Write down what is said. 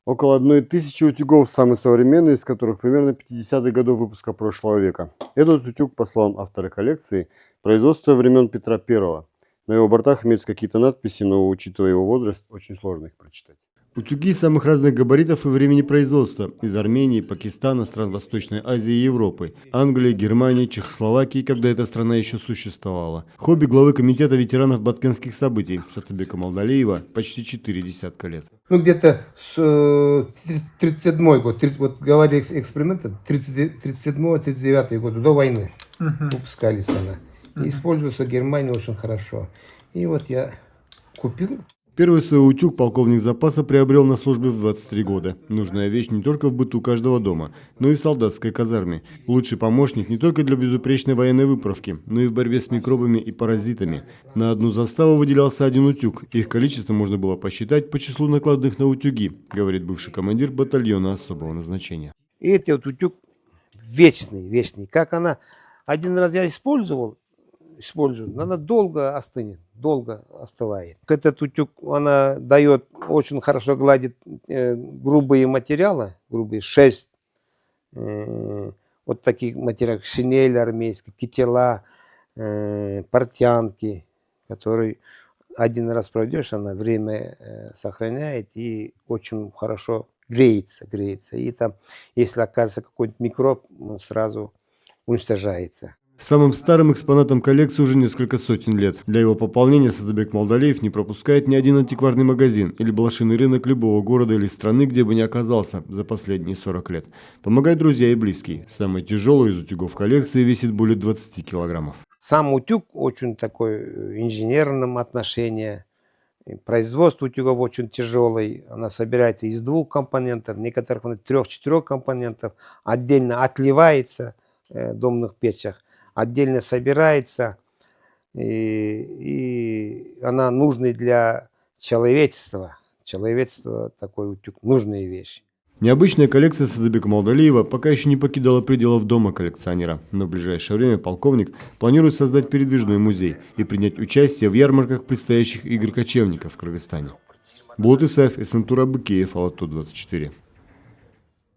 Около 1000 утюгов, самый современный из которых примерно 50-х годов выпуска прошлого века. Этот утюг, по словам автора коллекции, производства времен Петра I. На его бортах имеются какие-то надписи, но, учитывая его возраст, очень сложно их прочитать. Утюги самых разных габаритов и времени производства. Из Армении, Пакистана, стран Восточной Азии и Европы. Англии, Германии, Чехословакии, когда эта страна еще существовала. Хобби главы комитета ветеранов баткенских событий Сатыбека Малдалиева почти 4 десятка лет. Ну, где-то с 37-й год, вот говорили эксперименты, 37-39 год, до войны выпускались она. И используется в Германии очень хорошо. И вот я купил. Первый свой утюг полковник запаса приобрел на службе в 23 года. Нужная вещь не только в быту каждого дома, но и в солдатской казарме. Лучший помощник не только для безупречной военной выправки, но и в борьбе с микробами и паразитами. На одну заставу выделялся один утюг. Их количество можно было посчитать по числу накладных на утюги, говорит бывший командир батальона особого назначения. И этот вот утюг вечный. Как она один раз я использую, она долго остынет, долго остывает. Этот утюг, она дает, очень хорошо гладит грубые материалы, грубые, шерсть, вот таких материалов, шинель армейская, кителя, портянки, которые один раз пройдешь, она время сохраняет и очень хорошо греется. И там, если окажется какой-нибудь микроб, он сразу уничтожается. Самым старым экспонатом коллекции уже несколько сотен лет. Для его пополнения Сатыбек Малдалиев не пропускает ни один антикварный магазин или блошиный рынок любого города или страны, где бы ни оказался за последние 40 лет. Помогают друзья и близкие. Самый тяжелый из утюгов коллекции весит более 20 килограммов. Сам утюг очень такой инженерном отношении. Производство утюгов очень тяжелый. Она собирается из 2 компонентов, некоторых 3-4 компонентов. Отдельно отливается в домных печах. Отдельно собирается, и она нужна для человечества. Человечество такой утюг, нужная вещь. Необычная коллекция Сатыбека Малдалиева пока еще не покидала пределов дома коллекционера, но в ближайшее время полковник планирует создать передвижной музей и принять участие в ярмарках предстоящих игр кочевников в Кыргызстане. Булат Исаев, Эсентура Быкеев, Алату 24.